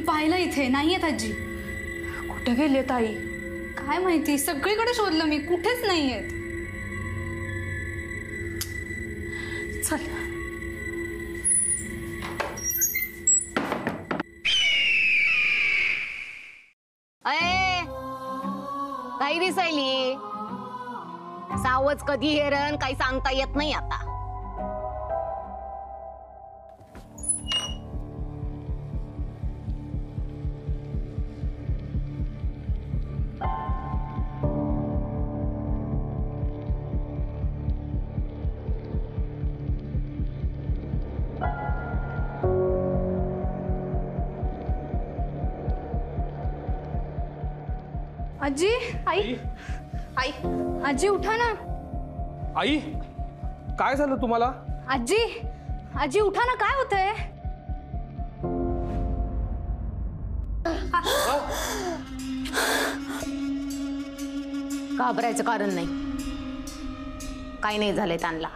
पाहिलं इथे नाही आहेत आजी. कुठे गेले ताई? काय माहिती, सगळीकडे शोधलं मी, कुठेच नाही आहेत. चल अय काही दिसायली सावच कधी हेरण काही सांगता येत नाही आता. आजी, आई, आई, आजी उठा ना. आई, काय झालं तुम्हाला? आजी, आजी उठा ना, काय होतंय? घाबरायचं कारण नाही, काही नाही झालंय त्यांना.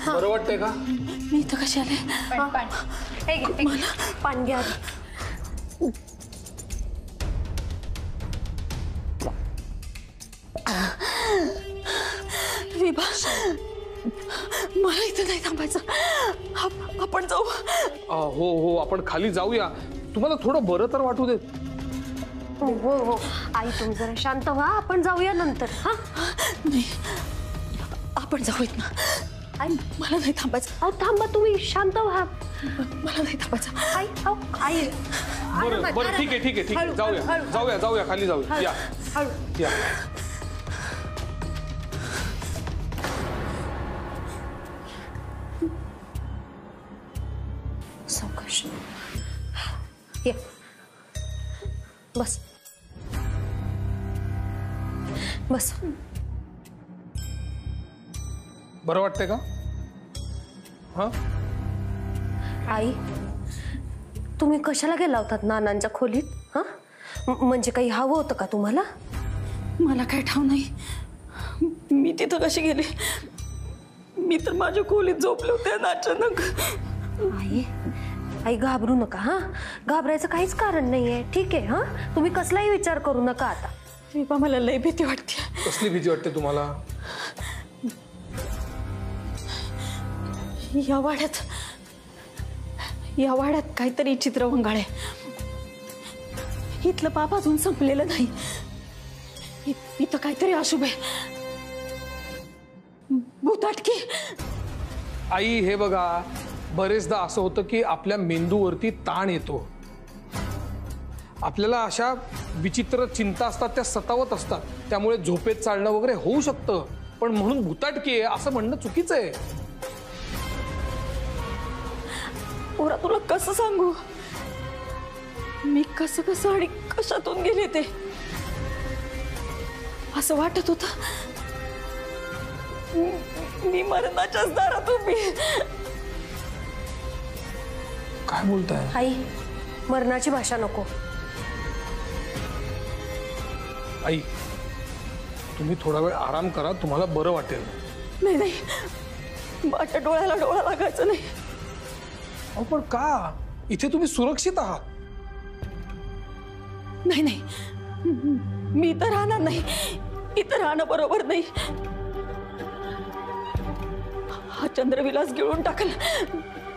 बरं वाटतंय का? मी इथं कशी आले? मला पाणी घ्या. विभा, मला इथं नाही थांबायचं. आपण जाऊ. हो हो, आपण खाली जाऊया. तुम्हाला थोडं बरं तर वाटू देत. हो हो हो आई, तुम्ही जरा शांत व्हा, आपण जाऊया नंतर. हा नाही, आपण जाऊयात ना. आई मला नाही थांबायचं. अहो थांबा, तुम्ही शांत व्हा. मला नाही थांबायचं. आई, अहो आई. बरं बरं, ठीक आहे ठीक आहे ठीक आहे, जाऊया जाऊया जाऊया, खाली जाऊया. या या. सावकाश ये, बस बस. बरं वाटतंय का? हा आई, तुम्ही कशाला गेला होतात नानांच्या खोलीत? हा म्हणजे काही हवं होतं का तुम्हाला? मला काय ठाव नाही, मी तिथं कशी गेले? मी तर माझ्या खोलीत झोपले होते आणि अचानक. आई, आई घाबरू नका. हा घाबरायचं काहीच कारण नाहीये. ठीक आहे, हा तुम्ही कसलाही विचार करू नका आता. विभा, मला लय भीती वाटते. कसली भीती वाटते तुम्हाला? या वाड्यात काहीतरी चित्रवंगाळ आहे. इथलं पाप अजून संपलेलं नाही. इथं काहीतरी अशुभ आहे. भूताटकी. आई, हे बघा, बरेचदा असं होतं की आपल्या मेंदूवरती ताण येतो. आपल्याला अशा विचित्र चिंता असतात, त्या सतावत असतात. त्यामुळे झोपेत चालणं वगैरे होऊ शकतं. पण म्हणून भूताटकी आहे असं म्हणणं चुकीचं आहे. पोरा, तुला कसं सांगू मी कसं कसं आणि कशातून गेले ते. असं वाटत होतं मी मरणाच्याच दारात उभी. काय बोलताय? आई, मरणाची भाषा नको. आई, तुम्ही थोडा वेळ आराम करा, तुम्हाला बरं वाटेल. नाही नाही, माझ्या डोळ्याला डोळा लागायचं नाही. अहो पण का? इथे तुम्ही सुरक्षित आहात. नाही नाही, मी तर राहणार नाही. इथं राहणं बरोबर नाही. हा चंद्रविलास गिळून टाकल.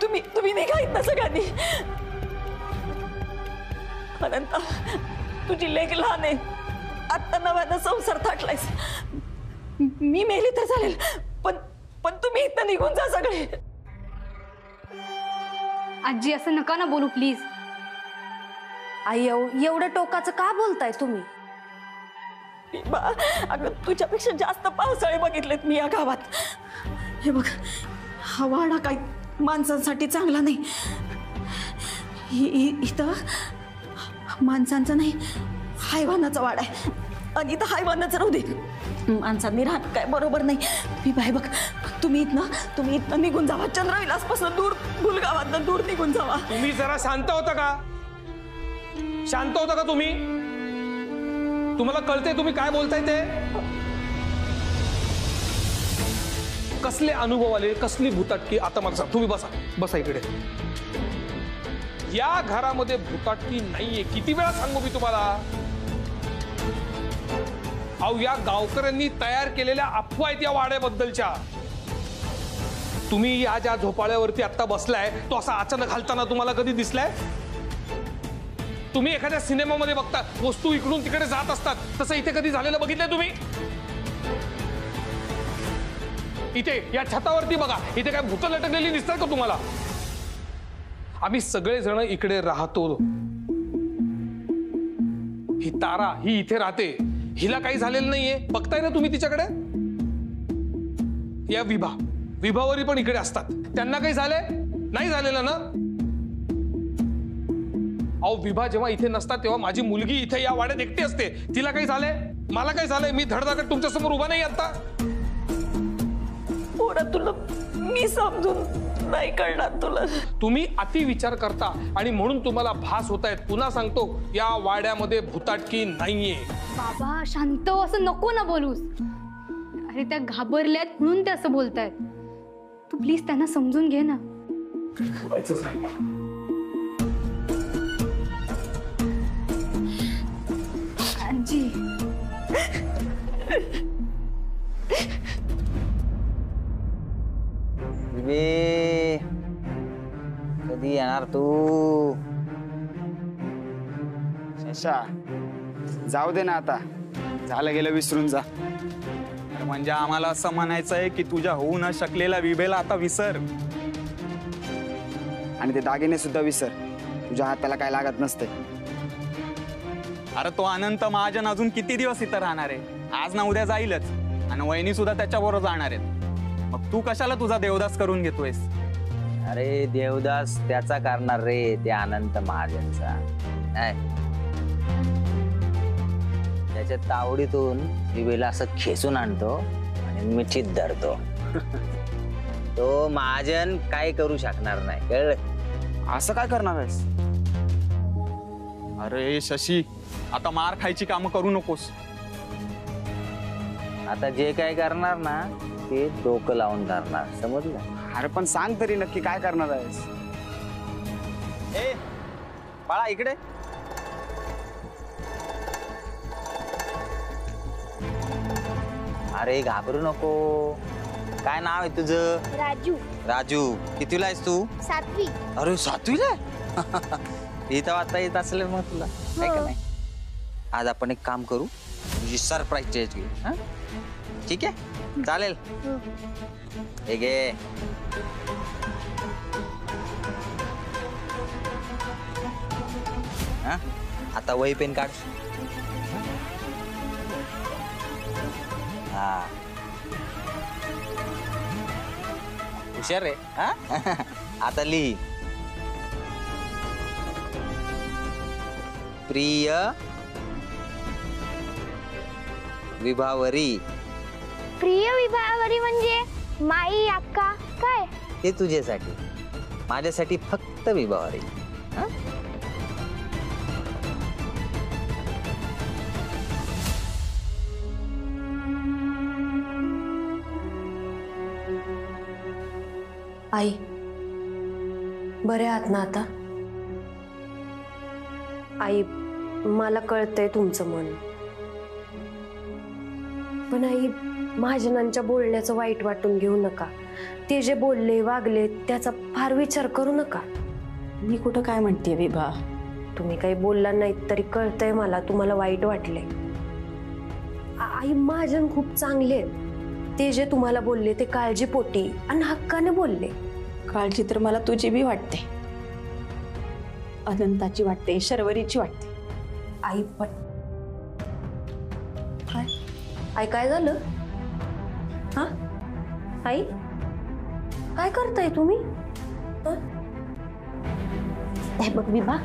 तुम्ही निघा इथं सगळ्यांनी. अनंता, तुझी लेक लहान आहे. आता नव्यानं संसार थाटलायस. मी मेली तर चालेल, पण तुम्ही इथं निघून जा सगळे. आजी, असं नका ना बोलू प्लीज. आई, एवढं टोकाचं का बोलताय तुम्ही? अगं, तुझ्यापेक्षा जास्त पावसाळे बघितलेत मी या गावात. हे बघ, हा वाडा काही माणसांसाठी चांगला नाही. इथं माणसांचा नाही, हैवानाचा वाडा आहे. आणि इथं हैवानाचं राहू दे, माणसांनी राहत काय बरोबर नाही. मी बाय बघ, तुम्ही इथनं निघून जावा. चंद्रविलासपासून दूर, भुलगावातनं दूर निघून जावा. तुम्ही जरा शांत होता का? शांत होता का तुम्ही? तुम्हाला कळते तुम्ही काय बोलताय ते? कसले अनुभव आले, कसली भुताटकी? आता मला सांग, तुम्ही बसा इकडे. या घरामध्ये भुताटकी नाहीये. किती वेळा सांगू मी तुम्हाला? अहो, या गावकऱ्यांनी तयार केलेल्या अफवा आहेत या वाड्याबद्दलच्या. तुम्ही या ज्या झोपाळ्यावरती आता बसलाय, तो असा अचानक हलताना तुम्हाला कधी दिसलाय? तुम्ही एखाद्या सिनेमामध्ये बघता, वस्तू इकडून तिकडे जात असतात, तसं इथे कधी झालेलं बघितलंय तुम्ही? इथे या छतावरती बघा, इथे काय भूत लटकलेली दिसतात का तुम्हाला? आम्ही सगळेजण इकडे राहतो. ही तारा ही इथे राहते, हिला काही झालेलं नाहीये. बघताय ना तुम्ही तिच्याकडे? या विभावरी पण इकडे असतात, त्यांना काही झालंय? नाही झालेलं ना? अहो, विभा जेव्हा इथे नसतात तेव्हा माझी मुलगी इथे या वाड्यात एकटी असते. तिला काही झालंय? मला काही झालंय? मी धडधाकट तुमच्या समोर उभा नाही आता. पोरा, तुला मी समजून नाही करणार तुला. तुम्ही अति विचार करता आणि म्हणून तुम्हाला भास होत आहेत. पुन्हा सांगतो, या वाड्यामध्ये भुताटकी नाहीये. बाबा शांत हो, असं नको ना बोलूस. अरे त्या घाबरल्यात म्हणून ते असं बोलतायत. तू प्लीज त्यांना समजून घे ना. आजी, कधी येणार तू? शशा, जाऊ दे ना आता, झालं गेलं विसरून जा. म्हणजे आम्हाला असं म्हणायचं आहे की तुझ्या होऊ न शकलेल्या विभेला आता विसर, आणि ते दागिने सुद्धा विसर. तुझ्या हाताला काय लागत नसते. अरे तो अनंत महाजन अजून किती दिवस इथं राहणार आहे? आज ना उद्या जाईलच, आणि वहिनी सुद्धा त्याच्याबरोबर जाणार आहेत. मग तू कशाला तुझा देवदास करून घेतोयस? अरे देवदास त्याचा करणार रे, त्या अनंत महाजनचा. त्याच्या तावडीतून विवेला असं खेचून आणतो आणि मिठीत धरतो. तो महाजन काय करू शकणार नाही, कळलं? असं काय करणार आहेस? अरे शशी, आता मार खायची कामं करू नकोस. आता जे काय करणार ना ते डोकं लावून करणार, समजलं? अरे पण सांग तरी नक्की काय करणार आहेस? ए बाळा, इकडे. अरे घाबरू नको. काय नाव आहे तुझं? राजू. राजू, कितीला आहेस तू? 7वी. अरे 7वीला? इथं वाचता येत असेल मग तुला, आहे का नाही? आज आपण एक काम करू, तुझी सरप्राईज चेंज घेऊ. हा, ठीक आहे, चालेल. हे घे. हा, आता वही पेन काढ. हा, हुशार रे. हा, आता लिही. प्रिय विभावरी. प्रिय विभावरी म्हणजे माई अक्का काय? ते तुझ्यासाठी, माझ्यासाठी फक्त विभावरी. हा? आई, बरे आहात ना आता? आई, मला कळतंय तुमचं मन, पण आई महाजनांच्या बोलण्याचं वाईट वाटून घेऊ नका. ते जे बोलले वागले त्याचा फार विचार करू नका. मी कुठं काय म्हणते विभा? तुम्ही काही बोलला नाहीत तरी कळतंय मला तुम्हाला वाईट वाटले. आई, महाजन खूप चांगले आहेत. ते जे तुम्हाला बोलले ते काळजीपोटी आणि हक्काने बोलले. काळजी तर मला तुझी बी वाटते, अनंताची वाटते, शर्वरीची वाटते. आई पण काय? आई काय झालं? हा आई, काय करताय तुम्ही? हे बघ विभा,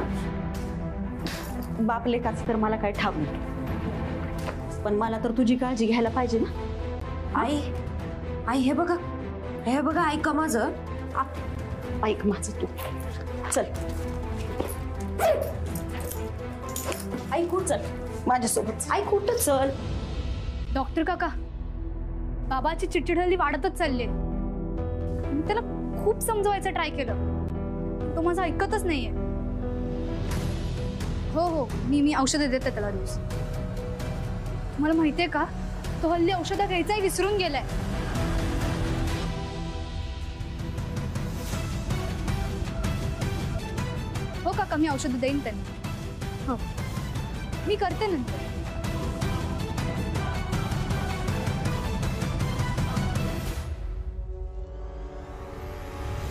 बाप लेकाच तर मला काय ठाव नाही, पण मला तर तुझी काळजी घ्यायला पाहिजे ना. आई, आई हे बघा, हे बघा, ऐका माझं. ऐक माझं तू. चल आई, कुठं चल माझ्यासोबत. आई कुठं? चल. डॉक्टर काका, बाबाची चिडचिड हल्ली वाढतच चालली आहे. मी त्याला खूप समजवायचं ट्राय केलं, तो माझं ऐकतच नाहीये. हो हो, मी औषधं देते त्याला रोज. मला माहितीये का, तो हल्ली औषधं घ्यायचंही विसरून गेलाय. हो काका, मी औषधं देईन त्यांना. हो, मी करते नंतर.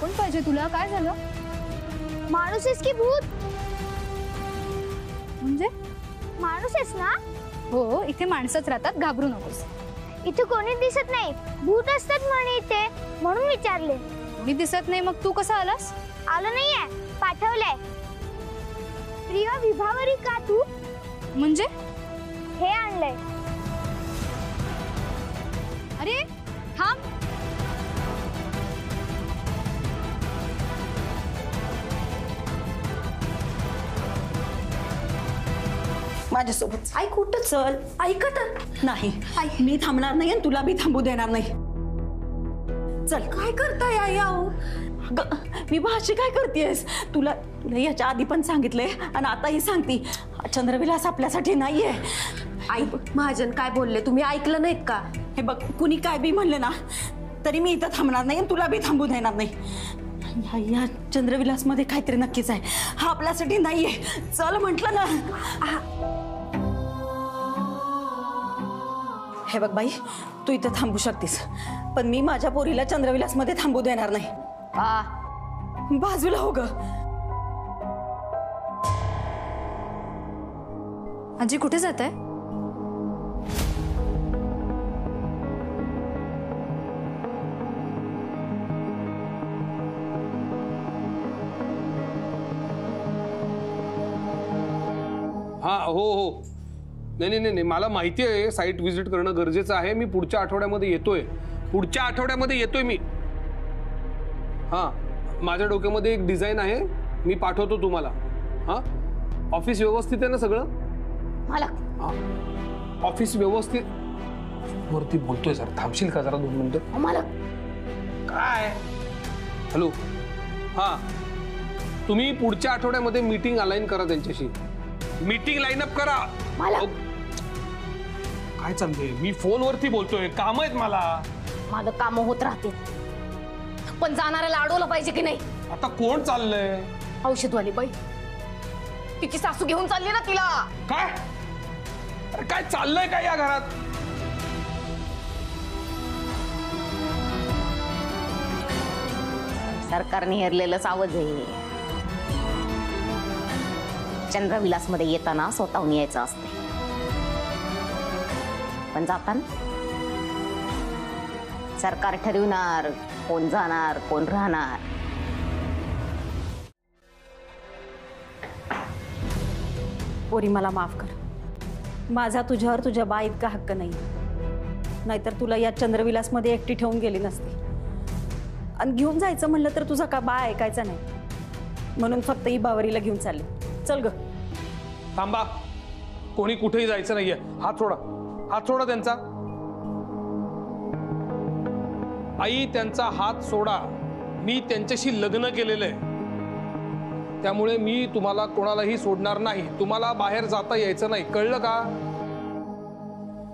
कोण पाहिजे तुला? काय झालं? माणूस आहेस की भूत? म्हणजे? माणूस आहेस ना? हो, इथे माणसंच राहतात, घाबरू नकोस. इथे कोणी दिसत नाही, भूत असतात म्हणे इथे, म्हणून विचारले. मी दिसत नाही, मग तू कसा आलास? आलो नाहीये, पाठवलंय. प्रिया विभावरी का तू? म्हणजे? हे आणलंय. अरे थांब. माझ्यासोबत आई कुठं? चल. ऐका तर. नाही, मी थांबणार नाही आणि तुला बी थांबू देणार नाही. चल. काय करताय आई? आहो मी भाषी काय करतेस? तुला तुला याच्या आधी पण सांगितलंय आणि आताही सांगते, चंद्रविलास आपल्यासाठी नाहीये. आई, महाजन काय बोलले तुम्ही ऐकलं नाहीत का? हे बघ, कुणी काय बी म्हणले ना तरी मी इथं थांबणार नाही आणि तुला बी थांबू देणार नाही. या चंद्रविलास मध्ये काहीतरी नक्कीच आहे, हा आपल्यासाठी नाहीये. चल म्हंटल ना. हे बघ बाई, तू इथं थांबू शकतेस, पण मी माझ्या पोरीला चंद्रविलास मध्ये थांबू देणार नाही. बाजूला हो ग. आजी कुठे जात आहे? हा हो हो, नाही, मला माहिती आहे साईट व्हिजिट करणं गरजेचं आहे. मी पुढच्या आठवड्यामध्ये येतोय मी. हा, माझ्या डोक्यामध्ये एक डिझाईन आहे, मी पाठवतो तुम्हाला. हा, ऑफिस व्यवस्थित आहे ना सगळं? मालक, ऑफिस व्यवस्थित. वरती बोलतोय सर, थांबशील का जरा 2 मिनिटं? मालक. काय? हॅलो. हा, तुम्ही पुढच्या आठवड्यामध्ये मीटिंग अलाइन करा त्यांच्याशी. मीटिंग लाईनअप करा. काय चाललंय? मी फोनवरती बोलतोय, काम आहेत मला. माझं काम होत राहते, पण जाणाऱ्याला अडवलं पाहिजे की नाही? आता कोण चाललंय? औषधवाली बाई, तिची सासू घेऊन चालली ना तिला. काय? अरे काय चाललंय काय या घरात? सरकारने हेरलेलं सावज आहे. चंद्रविलास मध्ये येताना स्वतःहून यायचं असते, पण जाताना सरकार ठरविणार कोण जाणार कोण राहणार. पोरी मला माफ कर, माझा तुझ्यावर तुझ्या बा इतका हक्क नाही, नाहीतर तुला या चंद्रविलास मध्ये एकटी ठेवून गेली नसती. आणि घेऊन जायचं म्हणलं तर तुझा का बा ऐकायचा नाही, म्हणून फक्त ही बावरीला घेऊन चालली. चल ग. थांबा, कोणी कुठेही जायचं नाहीये. हात सोडा त्यांचा. आई, त्यांचा हात सोडा. मी त्यांच्याशी लग्न केलेलं आहे, त्यामुळे मी तुम्हाला कोणालाही सोडणार नाही. तुम्हाला बाहेर जाता यायचं नाही, कळलं का?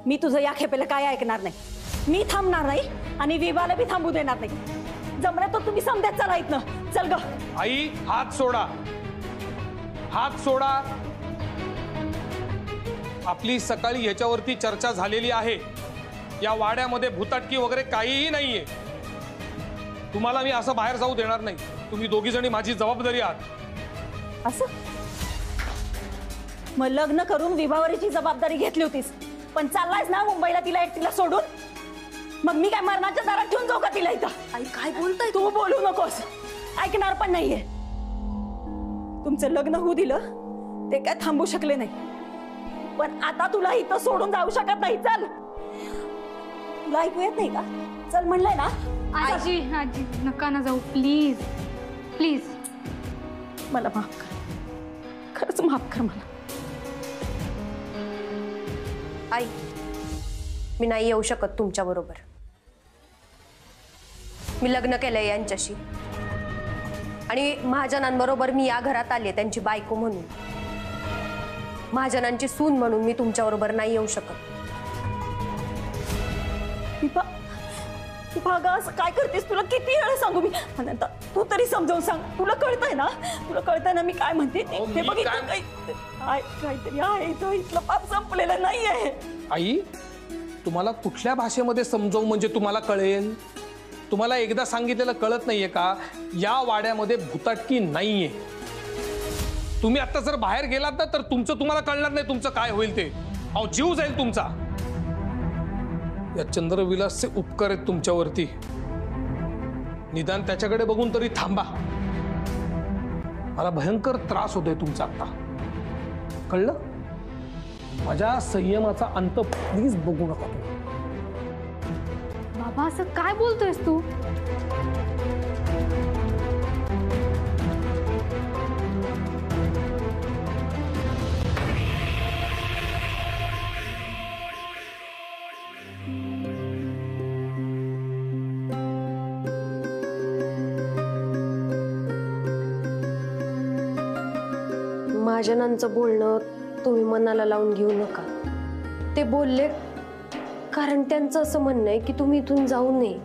मी तुझं या खेपेला काय ऐकणार नाही. मी थांबणार नाही आणि विवाला बी थांबू देणार नाही. जमलं तर तुम्ही समजायचं चला इथनं. चल ग. आई, हात सोडा. आपली सकाळी याच्यावरती चर्चा झालेली आहे. या वाड्यामध्ये भूताटकी वगैरे काहीही नाहीये. तुम्हाला मी असं बाहेर जाऊ देणार नाही. तुम्ही दोघी जणी माझी जबाबदारी आहात. असं? मग लग्न करून विभावरीची जबाबदारी घेतली होतीस, पण चाललायस ना मुंबईला तिला एकटीला सोडून? मग मी काय मरणाच्या दारात ठेवून जाऊ का तिला इथं? आई काय बोलताय? तू बोलू नकोस, ऐकणार पण नाहीये. तुमचं लग्न होऊ दिलं ते काय थांबू शकले नाही, पण आता तुला इथं सोडून जाऊ शकत नाही. चल. तुला ऐकू येत नाही का? चल म्हणलंय ना. आजी आजी नका ना जाऊ, प्लीज प्लीज. मला माफ कर, खरंच माफ कर मला. आई, मी नाही येऊ शकत तुमच्या बरोबर. मी लग्न केलंय यांच्याशी आणि महाजनांबरोबर मी या घरात आले त्यांची बायको म्हणून. महाजनांची सून म्हणून मी तुमच्याबरोबर नाही येऊ शकत. अगं असं काय करतेस? तुला किती वेळा सांगू मी? अनंता तू तरी समजावून सांग. तुला कळतंय ना? तुला कळतंय ना मी काय म्हणते? हे बघ काहीतरी आहे इथलं पाप संपलेलं नाही आहे. आई, तुम्हाला कुठल्या भाषेमध्ये समजावू म्हणजे तुम्हाला कळेल? तुम्हाला एकदा सांगितलेलं कळत नाहीये का? या वाड्यामध्ये भुताटकी नाहीये. तुम्ही आता जर बाहेर गेलात ना तर तुम्हाला कळणार नाही तुमचं काय होईल ते. अहो जीव जाईल तुमचा. या चंद्रविलासचे उपकार आहेत तुमच्यावरती. निदान त्याच्याकडे बघून तरी थांबा. मला भयंकर त्रास होतोय तुमचा आता. कळलं? माझ्या संयमाचा अंत प्लीज बघू नका तुम्ही. बाबा असं काय बोलतोयस तू? महाजनांचं बोलणं तुम्ही मनाला लावून घेऊ नका. ते बोलले कारण त्यांचं असं म्हणणं आहे की तुम्ही इथून जाऊ नये.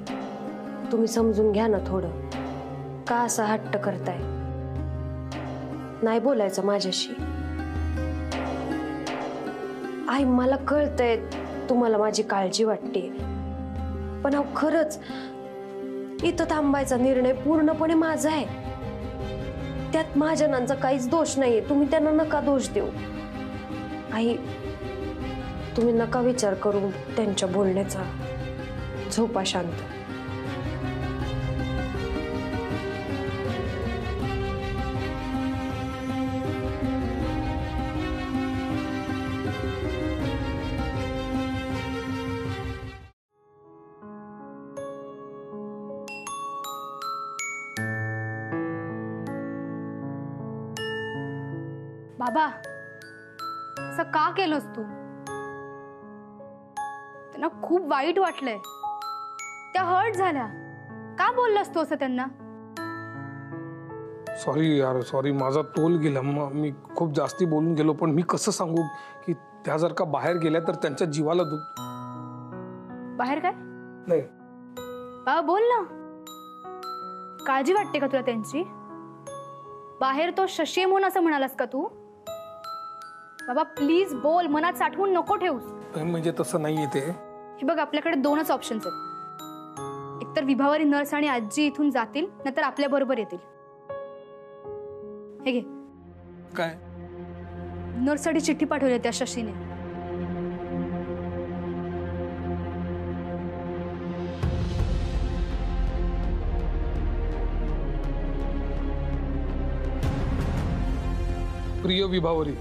तुम्ही समजून घ्या ना थोडं. का असा हट्ट करताय? नाही बोलायचं माझ्याशी. आई मला कळतंय तुम्हाला माझी काळजी वाटते, पण अहो खरंच इथं थांबायचा निर्णय पूर्णपणे माझा आहे. त्यात महाजनांचा काहीच दोष नाहीये. तुम्ही त्यांना नका दोष देऊ. आई तुम्ही नका विचार करू त्यांच्या बोलण्याचा. झोपा शांत. बाबा असं का केलंस तू? त्यांना खूप वाईट वाटलंय. त्या हर्ट झाल्या. का बोललास तू असं त्यांना? सॉरी यार, सॉरी. माझा तोल गेला. मी खूप जास्ती बोलून गेलो. पण मी कसं सांगू की त्या जर का बाहेर गेल्या तर त्यांच्या जीवाला दुख. बाहेर काय? नाही बाबा बोल ना. काळजी वाटते का तुला त्यांची? बाहेर तो शशी आहे म्हणून असं म्हणालास का तू? बाबा प्लीज बोल. मनात साठवून नको ठेवूस. म्हणजे तसं नाहीये ते. हे बघ आपल्याकडे दोनच ऑप्शन्स आहेत. एकतर विभावरी नर्स आणि आजी इथून जातील, नाहीतर आपल्या बरोबर येतील. हे घे. काय? नर्ससाठी चिठ्ठी पाठवली त्या शशीने. प्रिय विभावरी,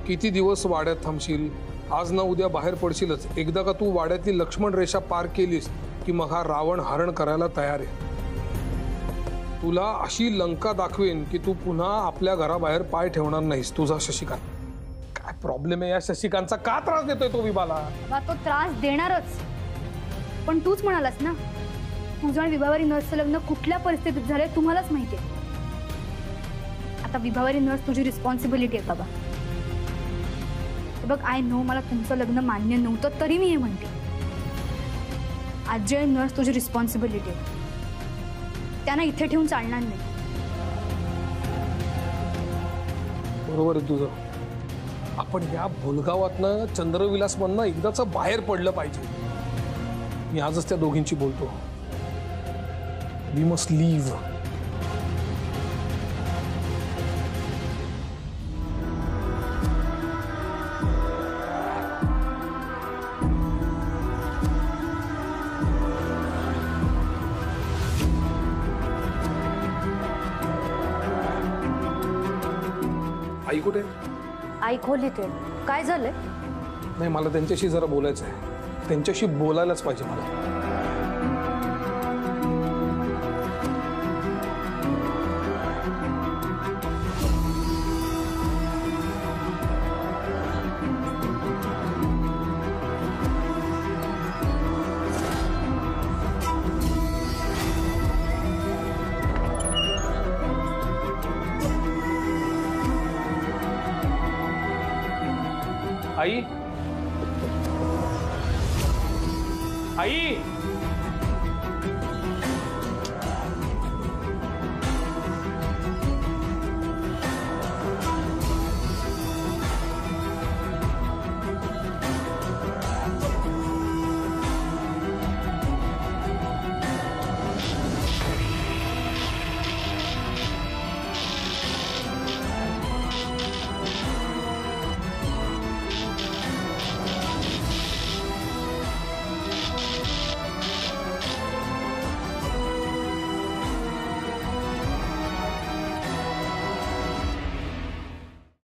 किती दिवस वाड्यात थांबशील? आज ना उद्या बाहेर पडशीलच. एकदा का तू वाड्यातली लक्ष्मण रेषा पार केलीस की मग हा रावण हरण करायला तयार आहे. तुला अशी लंका दाखवेन की तू पुन्हा आपल्या घराबाहेर पाय ठेवणार नाहीस. तुझा शशिकांत. काय प्रॉब्लेम आहे या शशिकांतचा? का त्रास देतोय तो विभाला? तो त्रास देणारच. पण तूच म्हणालास ना तुझं आणि विभावरी नर्सचं लग्न कुठल्या परिस्थितीत झालंय तुम्हालाच माहितीये. आता विभावरी नर्स तुझी रिस्पॉन्सिबिलिटी आहे बाबा. बघ आय नो मला तुमचं लग्न मान्य नव्हतं तरी मी हे म्हणते. आजी आणि नर्स तुझी रिस्पॉन्सिबिलिटी आहे. त्यांना इथे ठेवून चालणार नाही. बरोबर आहे तुझं. आपण या भोलगावातनं चंद्रविलासमधनं एकदाच बाहेर पडलं पाहिजे. मी आजच त्या दोघींची बोलतो. We must leave. आई कुठे? आई खोलीत आहे. काय झालंय? नाही मला त्यांच्याशी जरा बोलायचं आहे. त्यांच्याशी बोलायलाच पाहिजे मला. आई आई